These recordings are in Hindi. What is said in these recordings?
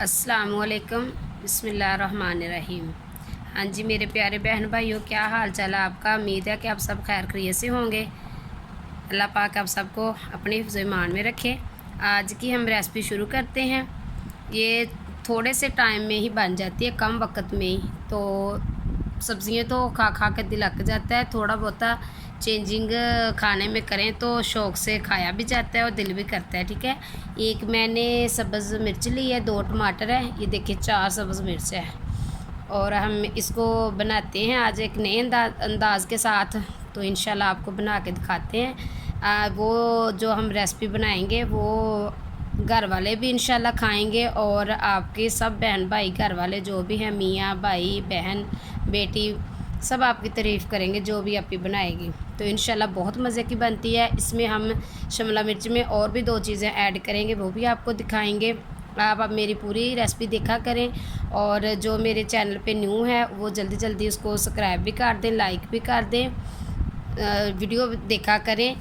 अस्सलामुअलैकुम बिस्मिल्लाहिर्रहमानिर्रहीम। हाँ जी मेरे प्यारे बहन भाइयों, क्या हाल चाल है आपका। उम्मीद है कि आप सब खैर खैरियत से होंगे। अल्लाह पाक आप सबको अपने हिफ्ज़ ईमान में रखे। आज की हम रेसिपी शुरू करते हैं। ये थोड़े से टाइम में ही बन जाती है, कम वक्त में ही। तो सब्ज़ियाँ तो खा खा कर दिल अक जाता है, थोड़ा बहुत चेंजिंग खाने में करें तो शौक़ से खाया भी जाता है और दिल भी करता है। ठीक है, एक मैंने सब्ज़ मिर्च ली है, 2 टमाटर है, ये देखिए 4 सब्ज़ मिर्च है। और हम इसको बनाते हैं आज एक नए अंदाज़ के साथ। तो इंशाल्लाह आपको बना के दिखाते हैं। वो जो हम रेसिपी बनाएंगे वो घर वाले भी इंशाल्लाह खाएंगे और आपके सब बहन भाई घर वाले जो भी हैं, मियाँ भाई बहन बेटी, सब आपकी तारीफ़ करेंगे जो भी आपकी बनाएगी। तो इंशाल्लाह बहुत मज़े की बनती है। इसमें हम शिमला मिर्च में और भी 2 चीज़ें ऐड करेंगे, वो भी आपको दिखाएंगे। आप अब मेरी पूरी रेसिपी देखा करें और जो मेरे चैनल पे न्यू है वो जल्दी जल्दी उसको सब्सक्राइब भी कर दें, लाइक भी कर दें, वीडियो देखा करें।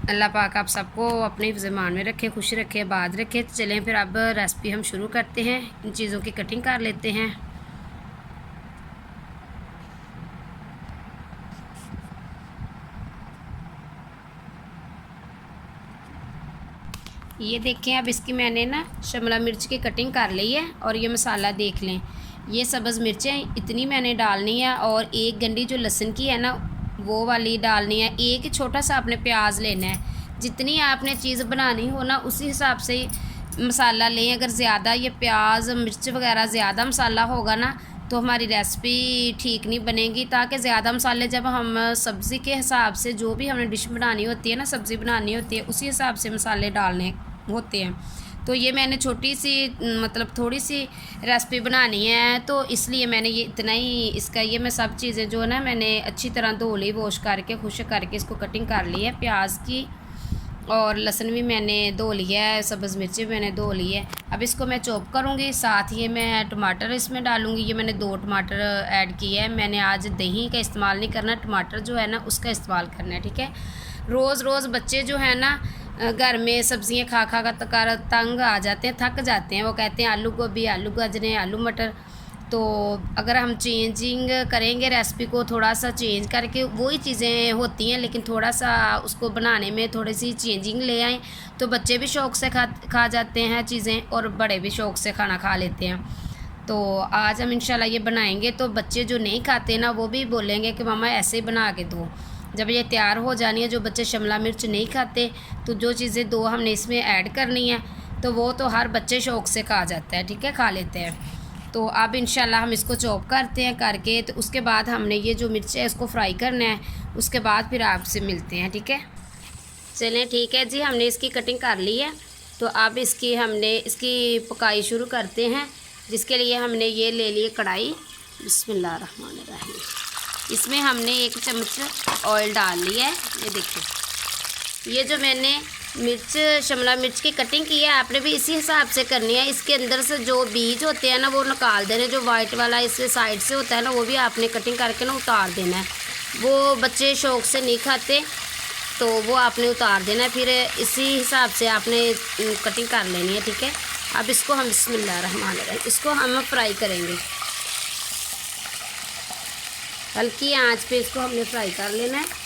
अल्लाह पाक आप सबको अपने हिफ्ज़ ईमान में रखे, खुश रखे, आबाद रखे। चलें फिर अब रेसिपी हम शुरू करते हैं। इन चीज़ों की कटिंग कर लेते हैं। ये देखें, अब इसकी मैंने ना शिमला मिर्च की कटिंग कर ली है। और ये मसाला देख लें, ये सब्ज़ मिर्चें इतनी मैंने डालनी है और एक गंडी जो लहसुन की है ना वो वाली डालनी है। एक छोटा सा आपने प्याज लेना है, जितनी आपने चीज़ बनानी हो ना उसी हिसाब से मसाला लें। अगर ज़्यादा ये प्याज मिर्च वगैरह ज़्यादा मसाला होगा ना तो हमारी रेसिपी ठीक नहीं बनेगी। ताकि ज़्यादा मसाले जब हम सब्ज़ी के हिसाब से जो भी हमने डिश बनानी होती है ना, सब्ज़ी बनानी होती है, उसी हिसाब से मसाले डालने होते हैं। तो ये मैंने छोटी सी मतलब थोड़ी सी रेसिपी बनानी है तो इसलिए मैंने ये इतना ही इसका ये मैं सब चीज़ें जो है ना मैंने अच्छी तरह धो ली, वॉश करके खुश करके इसको कटिंग कर ली है। प्याज की और लहसुन भी मैंने धो लिया है, सब्ज़ मिर्ची भी मैंने धो ली है। अब इसको मैं चॉप करूँगी, साथ ही मैं टमाटर इसमें डालूँगी। ये मैंने 2 टमाटर ऐड किए हैं। मैंने आज दही का इस्तेमाल नहीं करना, टमाटर जो है ना उसका इस्तेमाल करना है। ठीक है, रोज़ रोज़ बच्चे जो है ना घर में सब्ज़ियाँ खा खा कर तंग आ जाते हैं, थक जाते हैं। वो कहते हैं आलू गोभी, आलू गाजरें, आलू मटर। तो अगर हम चेंजिंग करेंगे रेसिपी को, थोड़ा सा चेंज करके, वही चीज़ें होती हैं लेकिन थोड़ा सा उसको बनाने में थोड़ी सी चेंजिंग ले आएँ तो बच्चे भी शौक़ से खा जाते हैं चीज़ें और बड़े भी शौक़ से खाना खा लेते हैं। तो आज हम इंशाल्लाह ये बनाएंगे तो बच्चे जो नहीं खाते ना वो भी बोलेंगे कि मम्मा ऐसे ही बना के दो। जब ये तैयार हो जानी है, जो बच्चे शिमला मिर्च नहीं खाते तो जो चीज़ें 2 हमने इसमें ऐड करनी है तो वो तो हर बच्चे शौक़ से खा जाता है। ठीक है, खा लेते हैं। तो अब इंशाल्लाह हम इसको चॉप करते हैं करके, तो उसके बाद हमने ये जो मिर्च है इसको फ्राई करना है। उसके बाद फिर आपसे मिलते हैं। ठीक है, चलें ठीक है जी, हमने इसकी कटिंग कर ली है। तो अब इसकी पकाई शुरू करते हैं, जिसके लिए हमने ये ले लिए कढ़ाई। बिस्मिल्लाहिर्रहमानिर्रहीम। इसमें हमने 1 चम्मच ऑयल डाल लिया है। ये देखिए, ये जो मैंने शिमला मिर्च की कटिंग की है आपने भी इसी हिसाब से करनी है। इसके अंदर से जो बीज होते हैं ना वो निकाल देने, जो वाइट वाला इससे साइड से होता है ना वो भी आपने कटिंग करके ना उतार देना है। वो बच्चे शौक़ से नहीं खाते तो वो आपने उतार देना है। फिर इसी हिसाब से आपने कटिंग कर लेनी है। ठीक है, अब इसको हम बिस्मिल्लाहिर्रहमानिर्रहीम इसको हम फ्राई करेंगे। हल्की आंच पे इसको हमने फ्राई कर लेना है।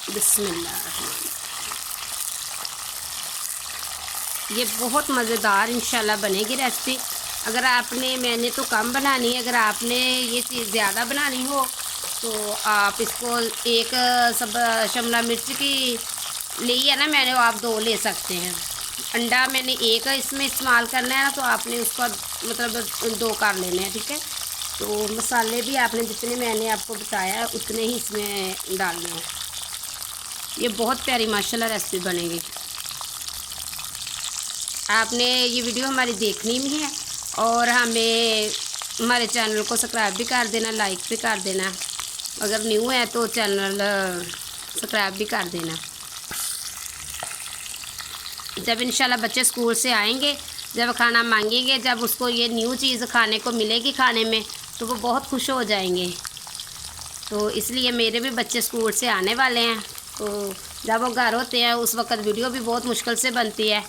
बिस्मिल्लाहिर्रहमानिर्रहीम। ये बहुत मज़ेदार इंशाल्लाह बनेगी रेसिपी। अगर मैंने तो कम बनानी है, अगर आपने ये चीज़ ज़्यादा बनानी हो तो आप इसको एक शिमला मिर्च की ली है ना मैंने, आप 2 ले सकते हैं। अंडा मैंने 1 इसमें इस्तेमाल करना है ना तो आपने उसका मतलब 2 कर लेने हैं। ठीक है, तो मसाले भी आपने जितने मैंने आपको बताया है उतने ही इसमें डालने हैं। ये बहुत प्यारी माशाल्लाह रेसिपी बनेगी। आपने ये वीडियो हमारी देखनी भी है और हमारे चैनल को सब्सक्राइब भी कर देना, लाइक भी कर देना। अगर न्यू है तो चैनल सब्सक्राइब भी कर देना। जब इंशाल्लाह बच्चे स्कूल से आएंगे, जब खाना मांगेंगे, जब उसको ये न्यू चीज़ खाने को मिलेगी खाने में तो वो बहुत खुश हो जाएंगे। तो इसलिए मेरे भी बच्चे स्कूल से आने वाले हैं तो जब वो घर होते हैं उस वक्त वीडियो भी बहुत मुश्किल से बनती है,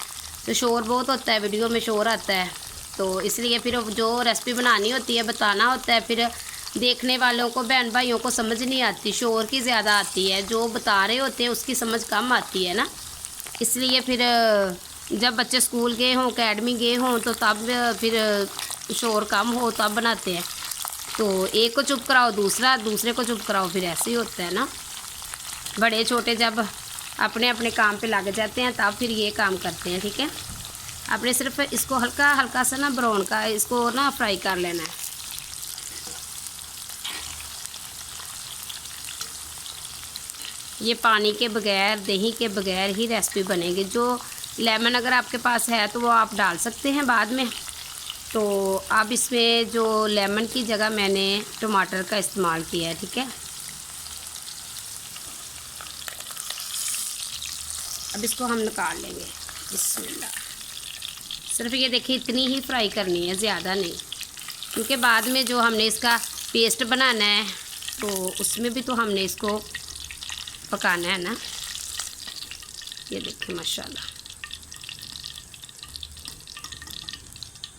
तो शोर बहुत होता है, वीडियो में शोर आता है, तो इसलिए फिर जो रेसिपी बनानी होती है, बताना होता है, फिर देखने वालों को, बहन भाइयों को समझ नहीं आती, शोर की ज़्यादा आती है, जो बता रहे होते हैं उसकी समझ कम आती है ना। इसलिए फिर जब बच्चे स्कूल गए हों, अकेडमी गए हों, तो तब फिर शोर कम हो तब बनाते हैं। तो एक को चुप कराओ दूसरे को चुप कराओ, फिर ऐसे ही होता है ना। बड़े छोटे जब अपने अपने काम पे लग जाते हैं तब फिर ये काम करते हैं, ठीक है। आपने सिर्फ इसको हल्का हल्का सा ना ब्राउन का इसको ना फ्राई कर लेना है। ये पानी के बगैर, दही के बगैर ही रेसिपी बनेगी। जो लेमन अगर आपके पास है तो वो आप डाल सकते हैं बाद में। तो अब इसमें जो लेमन की जगह मैंने टमाटर का इस्तेमाल किया है, ठीक है। अब इसको हम निकाल लेंगे, बिस्मिल्लाह। सिर्फ ये देखिए इतनी ही फ्राई करनी है, ज़्यादा नहीं, क्योंकि बाद में जो हमने इसका पेस्ट बनाना है तो उसमें भी तो हमने इसको पकाना है ना। ये देखिए माशाल्लाह,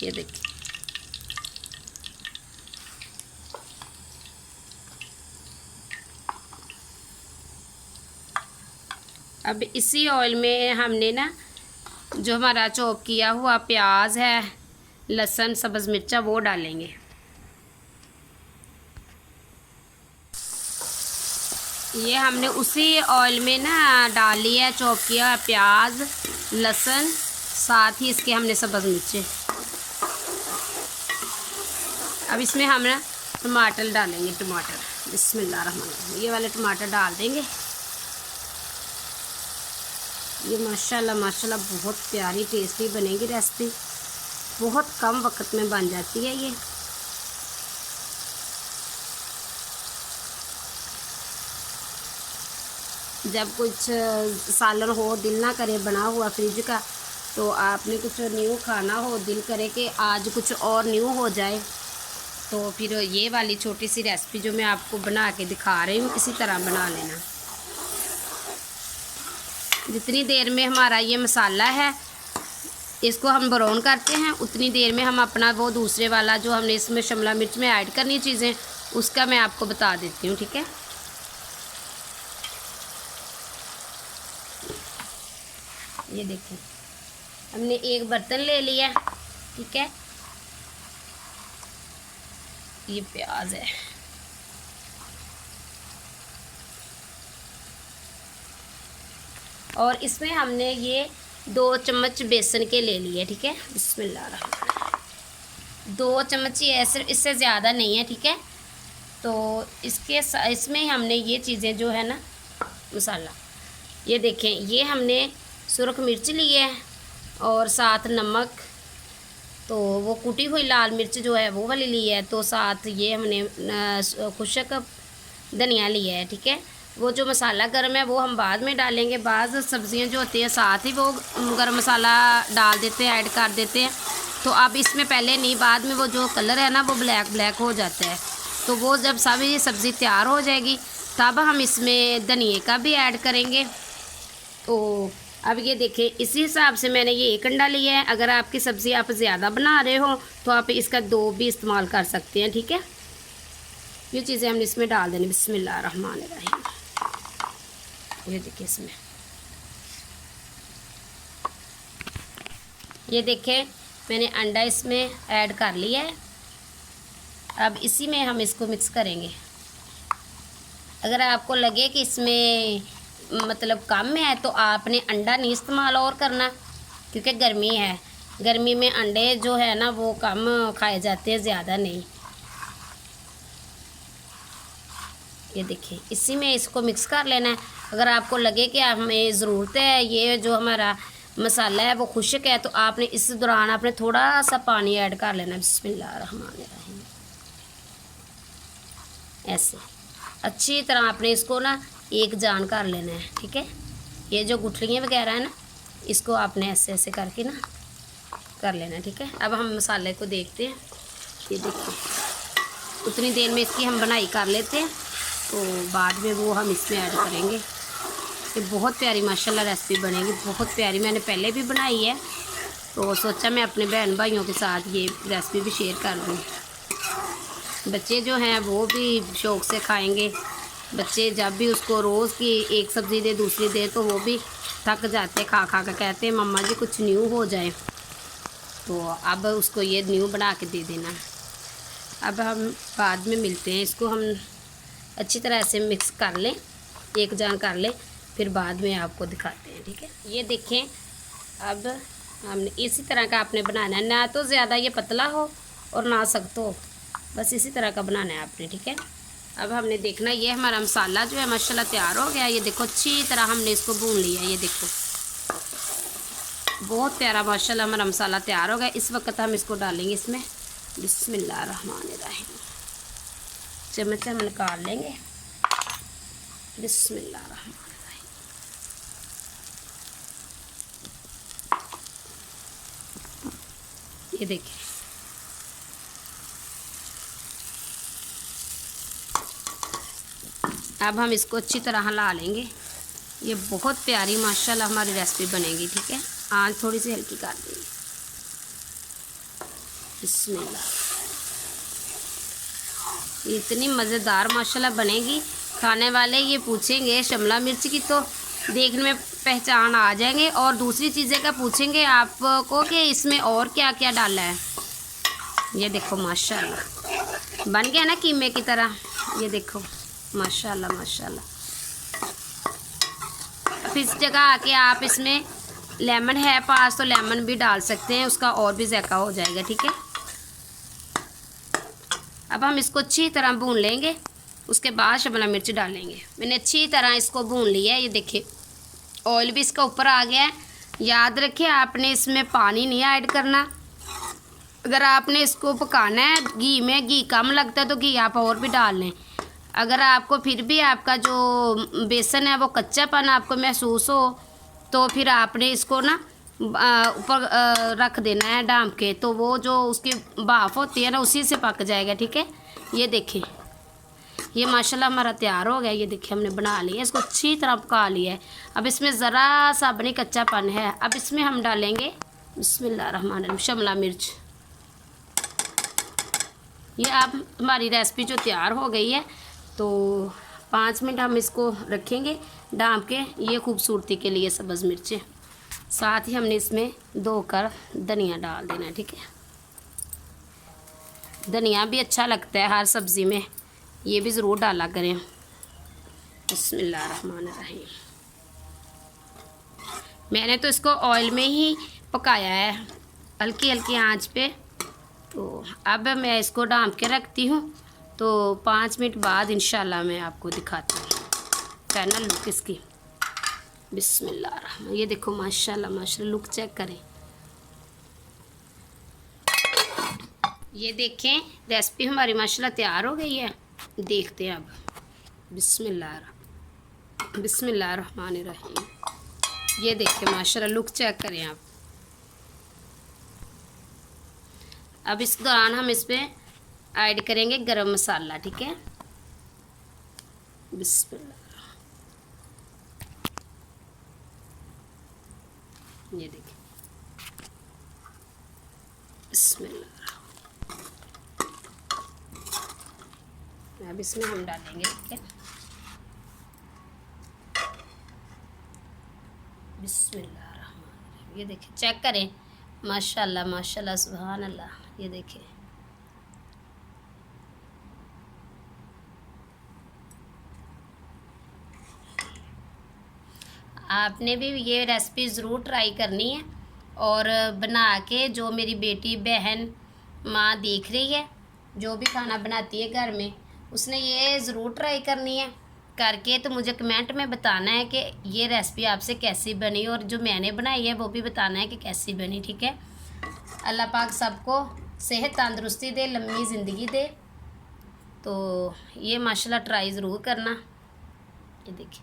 ये देखिए अब इसी ऑयल में हमने ना जो हमारा चॉप किया हुआ प्याज है, लहसुन, सब्ज़ मिर्चा वो डालेंगे। ये हमने उसी ऑयल में ना डाल लिया है चॉप किया प्याज, लहसुन, साथ ही इसके हमने सब्ज़ मिर्चे। अब इसमें हम ना टमाटर डालेंगे, टमाटर बिस्मिल्लाहिर्रहमानिर्रहीम, ये वाले टमाटर डाल देंगे। ये माशाल्लाह माशाल्लाह बहुत प्यारी टेस्टी बनेगी रेसिपी, बहुत कम वक्त में बन जाती है ये। जब कुछ सालन हो, दिल ना करे बना हुआ फ्रिज का, तो आपने कुछ न्यू खाना हो, दिल करे कि आज कुछ और न्यू हो जाए, तो फिर ये वाली छोटी सी रेसिपी जो मैं आपको बना के दिखा रही हूँ इसी तरह बना लेना। जितनी देर में हमारा ये मसाला है इसको हम ब्राउन करते हैं, उतनी देर में हम अपना वो दूसरे वाला जो हमने इसमें शिमला मिर्च में ऐड करनी चीज़ें, उसका मैं आपको बता देती हूँ, ठीक है। ये देखिए हमने एक बर्तन ले लिया, ठीक है। ये प्याज है, और इसमें हमने ये 2 चम्मच बेसन के ले लिए, ठीक है। बिस्मिल्लाह, 2 चम्मच ही है सिर्फ, इससे ज़्यादा नहीं है, ठीक है। तो इसमें हमने ये चीज़ें जो है ना मसाला, ये देखें, ये हमने सुरख मिर्च ली है और साथ नमक, तो वो कुटी हुई लाल मिर्च जो है वो वाली ली है, तो साथ ये हमने खुशक धनिया लिया है, ठीक है। वो जो मसाला गर्म है वो हम बाद में डालेंगे, बाज़ सब्ज़ियां जो होती हैं साथ ही वो गर्म मसाला डाल देते हैं, ऐड कर देते हैं। तो अब इसमें पहले नहीं, बाद में वो जो कलर है ना वो ब्लैक ब्लैक हो जाता है। तो वो जब सारी सब्ज़ी तैयार हो जाएगी तब हम इसमें धनिए का भी ऐड करेंगे। तो अब ये देखें, इसी हिसाब से मैंने ये 1 अंडा लिया है। अगर आपकी सब्ज़ी आप ज़्यादा बना रहे हो तो आप इसका 2 भी इस्तेमाल कर सकते हैं, ठीक है। ये चीज़ें हमने इसमें डाल देनी, बिस्मिल्लाहिर्रहमानिर्रहीम। ये देखिए इसमें, ये देखें मैंने अंडा इसमें ऐड कर लिया है। अब इसी में हम इसको मिक्स करेंगे। अगर आपको लगे कि इसमें मतलब कम है तो आपने अंडा नहीं इस्तेमाल और करना, क्योंकि गर्मी है, गर्मी में अंडे जो है ना वो कम खाए जाते हैं, ज़्यादा नहीं। ये देखिए इसी में इसको मिक्स कर लेना है। अगर आपको लगे कि हमें ज़रूरत है ये जो हमारा मसाला है वो खुश्क है, तो आपने इस दौरान आपने थोड़ा सा पानी ऐड कर लेना, बिस्मिल्लाहिर्रहमानिर्रहीम। ऐसे अच्छी तरह आपने इसको ना एक जान कर लेना है, ठीक है। ये जो गुठलियाँ वगैरह है ना इसको आपने ऐसे ऐसे करके ना कर लेना, ठीक है। अब हम मसाले को देखते हैं। ये देखिए उतनी देर में इसकी हम बनाई कर लेते हैं, तो बाद में वो हम इसमें ऐड करेंगे। ये बहुत प्यारी माशाल्लाह रेसिपी बनेगी, बहुत प्यारी। मैंने पहले भी बनाई है, तो सोचा मैं अपने बहन भाइयों के साथ ये रेसिपी भी शेयर कर दूँ। बच्चे जो हैं वो भी शौक़ से खाएंगे। बच्चे जब भी उसको रोज़ की एक सब्ज़ी दे दूसरी दे तो वो भी थक जाते खा खा कर, कहते हैं मम्मा जी कुछ न्यू हो जाए। तो अब उसको ये न्यू बना के दे देना। अब हम बाद में मिलते हैं, इसको हम अच्छी तरह से मिक्स कर लें, एक जान कर लें, फिर बाद में आपको दिखाते हैं, ठीक है। ये देखें, अब हमने इसी तरह का आपने बनाना है, ना तो ज़्यादा ये पतला हो और ना सख्त हो, बस इसी तरह का बनाना है आपने, ठीक है। अब हमने देखना, ये हमारा मसाला जो है माशाल्लाह तैयार हो गया। ये देखो अच्छी तरह हमने इसको भून लिया, ये देखो बहुत प्यारा माशाल्लाह हमारा मसाला तैयार हो गया। इस वक्त हम इसको डालेंगे इसमें बिस्मिल्लाहिर्रहमानिर्रहीम। चम्मच हम निकाल लेंगे, बिस्मिल्लाहिर्रहमानिर्रहीम। ये देखिए, अब हम इसको अच्छी तरह हिला लेंगे। ये बहुत प्यारी माशाल्लाह हमारी रेसिपी बनेगी, ठीक है। आँच थोड़ी सी हल्की कर देंगे, बिस्मिल्लाह। ये इतनी मज़ेदार माशाल्लाह बनेगी, खाने वाले ये पूछेंगे शिमला मिर्च की तो देखने में पहचान आ जाएंगे, और दूसरी चीज़ें का पूछेंगे आपको कि इसमें और क्या क्या डाला है। ये देखो माशाल्लाह बन गया ना कीमे की तरह, ये देखो माशाल्लाह माशाल्लाह। अब इस जगह आके आप इसमें लेमन है पास तो लेमन भी डाल सकते हैं, उसका और भी ज़ायका हो जाएगा, ठीक है। अब हम इसको अच्छी तरह भून लेंगे, उसके बाद शिमला मिर्च डालेंगे। मैंने अच्छी तरह इसको भून लिया है, ये देखिए ऑयल भी इसका ऊपर आ गया है। याद रखिए आपने इसमें पानी नहीं ऐड करना। अगर आपने इसको पकाना है घी में, घी कम लगता है तो घी आप और भी डाल लें। अगर आपको फिर भी आपका जो बेसन है वो कच्चापन आपको महसूस हो तो फिर आपने इसको ना ऊपर रख देना है डाम के, तो वो जो उसकी भाप होती है ना उसी से पक जाएगा, ठीक है। ये देखिए ये माशाल्लाह हमारा तैयार हो गया। ये देखिए हमने बना लिया, इसको अच्छी तरह पका लिया है। अब इसमें ज़रा सा अपनी कच्चापन है। अब इसमें हम डालेंगे बिस्मिल्लाहिर्रहमानिर्रहीम शिमला मिर्च। ये अब हमारी रेसिपी जो तैयार हो गई है, तो 5 मिनट हम इसको रखेंगे डाँप के, ये खूबसूरती के लिए सब्ज़ मिर्चें। साथ ही हमने इसमें धोकर धनिया डाल देना है, ठीक है। धनिया भी अच्छा लगता है हर सब्ज़ी में, ये भी ज़रूर डाला करें। बिस्मिल्लाहिर्रहमानिर्रहीम। मैंने तो इसको ऑयल में ही पकाया है, हल्की हल्की आंच पे। तो अब मैं इसको डाँप के रखती हूँ, तो 5 मिनट बाद इंशाल्लाह मैं आपको दिखाती हूँ फाइनल लुक इसकी। बिस्मिल्लाह। ये देखो माशाल्लाह माशाल्लाह लुक चेक करें। ये देखें रेसिपी हमारी माशाल्लाह तैयार हो गई है। देखते हैं अब बिस्मिल्लाहिर्रहमानिर्रहीम। ये देखें माशाल्लाह लुक चेक करें आप। अब इस दौरान हम इस पर ऐड करेंगे गरम मसाला, ठीक है। बिस्मिल्लाह। ये देखिए बिस्मिल्लाह। अब इसमें हम डालेंगे, ठीक है, बिस्मिल्लाह। ये देखिए चेक करें माशाल्लाह माशाल्लाह सुभान अल्लाह। ये देखिए आपने भी ये रेसिपी ज़रूर ट्राई करनी है, और बना के जो मेरी बेटी बहन माँ देख रही है, जो भी खाना बनाती है घर में, उसने ये ज़रूर ट्राई करनी है करके। तो मुझे कमेंट में बताना है कि ये रेसिपी आपसे कैसी बनी, और जो मैंने बनाई है वो भी बताना है कि कैसी बनी, ठीक है। अल्लाह पाक सबको सेहत तंदुरुस्ती दे, लम्बी ज़िंदगी दे। तो ये माशाल्लाह ट्राई ज़रूर करना। ये देखिए,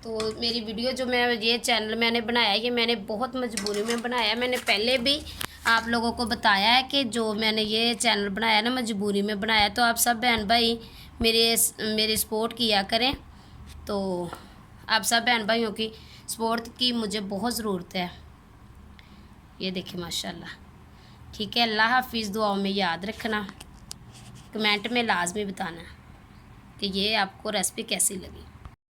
तो मेरी वीडियो जो मैं ये चैनल मैंने बनाया, ये मैंने बहुत मजबूरी में बनाया। मैंने पहले भी आप लोगों को बताया है कि जो मैंने ये चैनल बनाया ना मजबूरी में बनाया। तो आप सब बहन भाई मेरी सपोर्ट किया करें। तो आप सब बहन भाइयों की सपोर्ट की मुझे बहुत ज़रूरत है। ये देखिए माशाल्लाह। ठीक है, अल्लाह हाफिज़। दुआओं में याद रखना, कमेंट में लाजमी बताना कि ये आपको रेसिपी कैसी लगी।